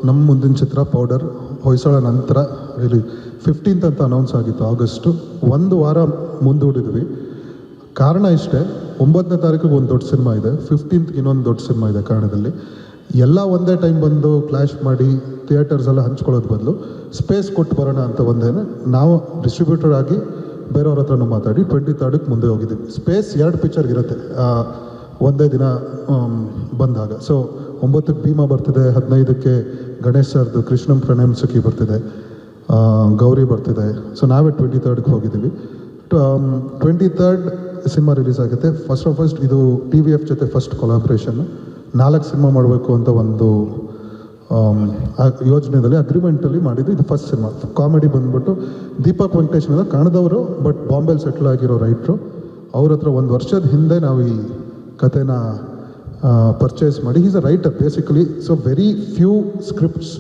ನಮ್ಮ ಮುಂದಿನ ಚಿತ್ರ ಪೌಡರ್ ಹೊಯ್ಸಳ ನಂತರ ಇಲ್ಲಿ 15th ಅಂತ ಅನೌನ್ಸ್ ಆಗಿತ್ತು ಆಗಸ್ಟು. 1 ವಾರ ಮುಂದೂಡಿದ್ವಿ. ಕಾರಣ ಇಷ್ಟೇ, 9ನೇ ತಾರೀಕಿಗೆ ಒಂದು ದೊಡ್ಡ ಸಿನಿಮಾ ಇದೆ, 15th ಇನ್ನೊಂದು ದೊಡ್ಡ ಸಿನಿಮಾ ಇದೆ ಕನ್ನಡದಲ್ಲಿ. ಎಲ್ಲ ಒಂದೇ ಟೈಮ್ ಬಂದು ಕ್ಲಾಶ್ ಮಾಡಿ ಥಿಯೇಟರ್ಸ್ ಎಲ್ಲ ಹಂಚ್ಕೊಳ್ಳೋದು ಬದಲು ಸ್ಪೇಸ್ ಕೊಟ್ಟು ಬರೋಣ ಅಂತ ಒಂದೇನೆ ನಾವು ಡಿಸ್ಟ್ರಿಬ್ಯೂಟರ್ ಆಗಿ ಬೇರೆಯವ್ರ ಹತ್ರನೂ ಮಾತಾಡಿ 23ಕ್ಕೆ ಮುಂದೆ ಹೋಗಿದ್ದೀವಿ. ಸ್ಪೇಸ್ 2 ಪಿಕ್ಚರ್ಗೆ ಇರುತ್ತೆ ಒಂದೇ ದಿನ ಬಂದಾಗ. ಸೊ 9ಕ್ಕೆ ಭೀಮಾ ಬರ್ತಿದೆ, 15ಕ್ಕೆ ಗಣೇಶ್ ಸರ್ದು ಕೃಷ್ಣಂ ಪ್ರಣಯಂ ಸಖಿ ಬರ್ತಿದೆ, ಗೌರಿ ಬರ್ತಿದೆ. ಸೊ ನಾವೇ 23ಕ್ಕೆ ಹೋಗಿದ್ದೀವಿ. 23rd ಸಿನಿಮಾ ರಿಲೀಸ್ ಆಗುತ್ತೆ. ಫಸ್ಟ್ ಇದು TVF ಜೊತೆ ಫಸ್ಟ್ ಕೊಲಾಬ್ರೇಷನ್. 4 ಸಿನಿಮಾ ಮಾಡಬೇಕು ಅಂತ ಒಂದು ಯೋಜನೆಯಲ್ಲಿ ಅಗ್ರಿಮೆಂಟಲ್ಲಿ ಮಾಡಿದ್ದು ಇದು ಫಸ್ಟ್ ಸಿನಿಮಾ. ಕಾಮಿಡಿ ಬಂದ್ಬಿಟ್ಟು ದೀಪಕ್ ವೆಂಕಟೇಶ್ ಅಂತ ಕಾಣದವರು, ಬಟ್ ಬಾಂಬೆಲಿ ಸೆಟ್ಲ್ ಆಗಿರೋ ರೈಟ್ರು. ಅವ್ರ ಹತ್ರ 1 ವರ್ಷದ ಹಿಂದೆ ನಾವು ಈ ಕಥೆನ ಪರ್ಚೇಸ್ ಮಾಡಿ, is a writer basically. So very few scripts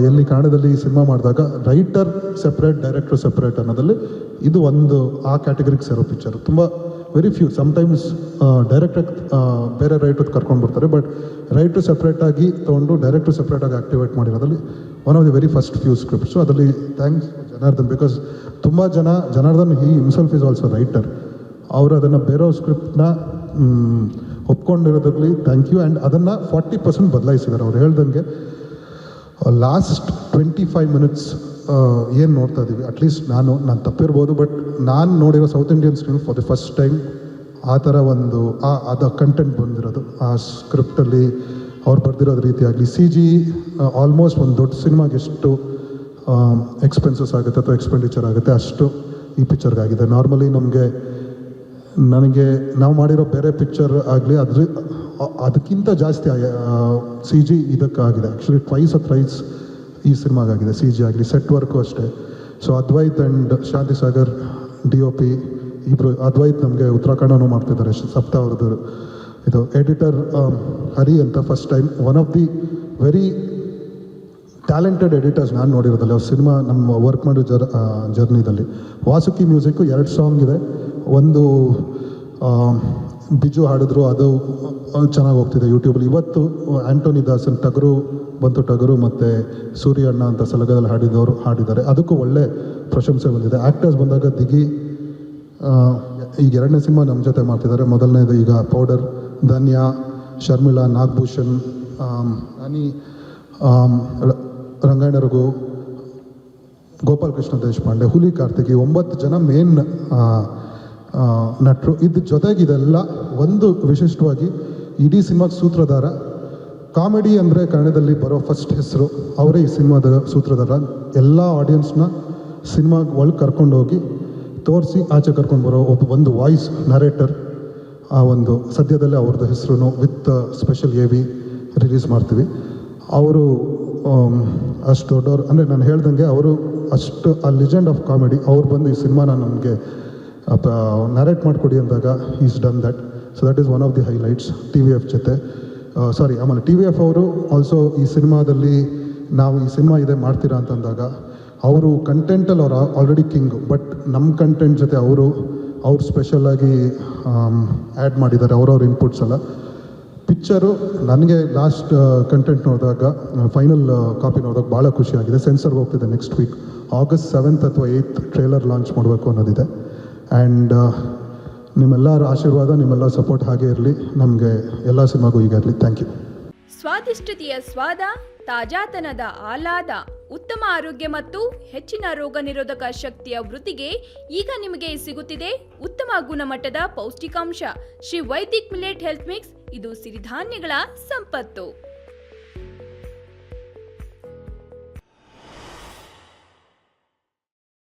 ಎಲ್ಲಿ ಕನ್ನಡದಲ್ಲಿ ಸಿನಿಮಾ ಮಾಡಿದಾಗ ರೈಟರ್ ಸೆಪ್ರೇಟ್, ಡೈರೆಕ್ಟರ್ ಸೆಪ್ರೇಟ್ ಅನ್ನೋದಲ್ಲಿ ಇದು ಒಂದು ಆ ಕ್ಯಾಟಗರಿಗೆ ಸೇರೋ ಪಿಕ್ಚರು. ತುಂಬ ವೆರಿ ಫ್ಯೂ, ಸಮ್ಟೈಮ್ಸ್ ಡೈರೆಕ್ಟರ್ ಬೇರೆ ರೈಟರ್ ಕರ್ಕೊಂಡು ಬರ್ತಾರೆ, ಬಟ್ ರೈಟ್ರು ಸೆಪ್ರೇಟಾಗಿ ತೊಗೊಂಡು ಡೈರೆಕ್ಟ್ರು ಸೆಪ್ರೇಟಾಗಿ ಆ್ಯಕ್ಟಿವೇಟ್ ಮಾಡಿರೋದ್ರಲ್ಲಿ one of the very first few scripts. ಅದರಲ್ಲಿ ಥ್ಯಾಂಕ್ಸ್ ಜನಾರ್ದನ್, ಬಿಕಾಸ್ ತುಂಬ Janardhan he himself is also writer. ಅವರು ಅದನ್ನು ಬೇರೆ ಸ್ಕ್ರಿಪ್ಟ್ನ ಒಪ್ಕೊಂಡಿರೋದ್ರಲ್ಲಿ ಥ್ಯಾಂಕ್ ಯು. ಆ್ಯಂಡ್ ಅದನ್ನು 40% ಬದಲಾಯಿಸಿದ್ದಾರೆ. ಅವ್ರು ಹೇಳ್ದಂಗೆ ಲಾಸ್ಟ್ 25 minutes ಏನು ನೋಡ್ತಾ ಇದ್ದೀವಿ, ಅಟ್ಲೀಸ್ಟ್ ನಾನು ತಪ್ಪಿರ್ಬೋದು, ಬಟ್ ನಾನು ನೋಡಿರೋ south Indian screen for the first time ಆ ಥರ ಒಂದು ಅದು ಕಂಟೆಂಟ್ ಬಂದಿರೋದು ಆ ಸ್ಕ್ರಿಪ್ಟಲ್ಲಿ ಅವ್ರು ಬರ್ದಿರೋದು ರೀತಿ ಆಗಲಿ. CG ಆಲ್ಮೋಸ್ಟ್ ಒಂದು ದೊಡ್ಡ ಸಿನಿಮಾಗೆ ಎಷ್ಟು ಎಕ್ಸ್ಪೆನ್ಸಸ್ ಆಗುತ್ತೆ ಅಥವಾ ಎಕ್ಸ್ಪೆಂಡಿಚರ್ ಆಗುತ್ತೆ ಅಷ್ಟು ಈ ಪಿಕ್ಚರ್ಗಾಗಿದೆ. ನಾರ್ಮಲಿ ನನಗೆ ನಾವು ಮಾಡಿರೋ ಬೇರೆ ಪಿಕ್ಚರ್ ಆಗಲಿ ಅದಕ್ಕಿಂತ ಜಾಸ್ತಿ CG ಇದಕ್ಕಾಗಿದೆ. ಆ್ಯಕ್ಚುಲಿ ಟ್ವೈಸ್ or thrice ಈ ಸಿನಿಮಾಗಾಗಿದೆ CG ಆಗಲಿ, ಸೆಟ್ ವರ್ಕು ಅಷ್ಟೇ. So Advait and Shanti Sagar DOP ಇಬ್ಬರು. ಅದ್ವೈತ್ ನಮಗೆ ಉತ್ತರಾಖಂಡನೂ ಮಾಡ್ತಿದ್ದಾರೆ, ಸಪ್ತ ಅವ್ರದ್ದು. ಇದು ಎಡಿಟರ್ ಹರಿ ಅಂತ first time, one of the very talented editors ನಾನು ನೋಡಿರೋದಲ್ಲಿ. ಅವ್ರ ಸಿನಿಮಾ ನಮ್ಮ ವರ್ಕ್ ಮಾಡೋ ಜರ್ನಿದಲ್ಲಿ ವಾಸುಕಿ ಮ್ಯೂಸಿಕ್ಕು 2 ಸಾಂಗ್ ಇದೆ. ಒಂದು ಬಿಜು ಹಾಡಿದ್ರು, ಅದು ಚೆನ್ನಾಗಿ ಹೋಗ್ತಿದೆ ಯೂಟ್ಯೂಬಲ್ಲಿ. ಇವತ್ತು ಆ್ಯಂಟೋನಿ ದಾಸನ್ ಟಗರು ಮತ್ತು ಸೂರ್ಯ ಅಣ್ಣ ಅಂತ ಸಲಗದಲ್ಲಿ ಹಾಡಿದ್ದಾರೆ. ಅದಕ್ಕೂ ಒಳ್ಳೆ ಪ್ರಶಂಸೆ ಬಂದಿದೆ. ಆ್ಯಕ್ಟರ್ಸ್ ಬಂದಾಗ ದಿಗಿ ಈಗ 2ನೇ ಸಿನಿಮಾ ನಮ್ಮ ಜೊತೆ ಮಾಡ್ತಿದ್ದಾರೆ. ಮೊದಲನೇದು ಈಗ ಪೌಡರ್, ಧನ್ಯಾ, ಶರ್ಮಿಳಾ, ನಾಗಭೂಷಣ್, ನಾನಿ, ರಂಗಾಯಣ ರಘು, ಗೋಪಾಲ್ ಕೃಷ್ಣ ದೇಶಪಾಂಡೆ, ಹುಲಿ ಕಾರ್ತಿಕಿ, 9 ಜನ ಮೇನ್ ನಟರು. ಇದ್ರ ಜೊತೆಗೆ ಇದೆಲ್ಲ ಒಂದು ವಿಶಿಷ್ಟವಾಗಿ ಇಡೀ ಸಿನಿಮಾದ ಸೂತ್ರಧಾರ. ಕಾಮಿಡಿ ಅಂದರೆ ಕನ್ನಡದಲ್ಲಿ ಬರೋ ಫಸ್ಟ್ ಹೆಸರು ಅವರೇ ಈ ಸಿನಿಮಾದ ಸೂತ್ರಧಾರ. ಎಲ್ಲ ಆಡಿಯನ್ಸ್ನ ಸಿನಿಮಾ ಒಳಗೆ ಕರ್ಕೊಂಡೋಗಿ ತೋರಿಸಿ ಆಚೆ ಕರ್ಕೊಂಡು ಬರೋ ಒಂದು ವಾಯ್ಸ್ ನರೇಟರ್. ಆ ಒಂದು ಸದ್ಯದಲ್ಲೇ ಅವ್ರದ್ದು ಹೆಸರು ವಿತ್ ಸ್ಪೆಷಲ್ AV ರಿಲೀಸ್ ಮಾಡ್ತೀವಿ. ಅವರು ಅಷ್ಟು ದೊಡ್ಡವರು, ಅಂದರೆ ನಾನು ಹೇಳ್ದಂಗೆ ಅವರು ಅಷ್ಟು ಆ ಲೆಜೆಂಡ್ ಆಫ್ ಕಾಮಿಡಿ. ಅವ್ರು ಬಂದು ಈ ಸಿನಿಮಾನ ನಮಗೆ ನರೇಟ್ ಮಾಡಿಕೊಡಿ ಅಂದಾಗ is done that. So that is one of the highlights. TVF ಜೊತೆ ಆಮೇಲೆ TVF ಅವರು ಆಲ್ಸೋ ಈ ಸಿನಿಮಾದಲ್ಲಿ ನಾವು ಈ ಸಿನಿಮಾ ಇದೆ ಮಾಡ್ತೀರಾ ಅಂತಂದಾಗ ಅವರು ಕಂಟೆಂಟಲ್ಲಿ ಅವ್ರು ಆಲ್ರೆಡಿ ಕಿಂಗು, ಬಟ್ ನಮ್ಮ ಕಂಟೆಂಟ್ ಜೊತೆ ಅವ್ರು ಸ್ಪೆಷಲಾಗಿ ಆ್ಯಡ್ ಮಾಡಿದ್ದಾರೆ ಅವ್ರವ್ರ ಇನ್ಪುಟ್ಸ್ ಎಲ್ಲ. ಪಿಕ್ಚರು ನನಗೆ ಲಾಸ್ಟ್ ಕಂಟೆಂಟ್ ನೋಡಿದಾಗ, ಫೈನಲ್ ಕಾಪಿ ನೋಡಿದಾಗ ಭಾಳ ಖುಷಿಯಾಗಿದೆ. ಸೆನ್ಸರ್ಗೆ ಹೋಗ್ತಿದೆ ನೆಕ್ಸ್ಟ್ ವೀಕ್, August 7th ಅಥವಾ 8th ಟ್ರೇಲರ್ ಲಾಂಚ್ ಮಾಡಬೇಕು ಅನ್ನೋದಿದೆ. ಆ್ಯಂಡ್ ನಿಮ್ಮೆಲ್ಲರ ಆಶೀರ್ವಾದ, ನಿಮ್ಮೆಲ್ಲ ಸಪೋರ್ಟ್ ಹಾಗೆ ಇರಲಿ. ನಮಗೆ ಎಲ್ಲ ಸಿನಿಮಾಗೂ ಈಗ ಇರಲಿ. Thank you. ಸ್ವಾದಿಷ್ಟತೆಯ ಸ್ವಾದ, ತಾಜಾತನದ ಆಹ್ಲಾದ, ಉತ್ತಮ ಆರೋಗ್ಯ ಮತ್ತು ಹೆಚ್ಚಿನ ರೋಗ ನಿರೋಧಕ ಶಕ್ತಿಯ ವೃದ್ಧಿಗೆ ಈಗ ನಿಮಗೆ ಸಿಗುತ್ತಿದೆ ಉತ್ತಮ ಗುಣಮಟ್ಟದ ಪೌಷ್ಟಿಕಾಂಶ. Shri Vaidik millet health mix. ಇದು ಸಿರಿಧಾನ್ಯಗಳ ಸಂಪತ್ತು.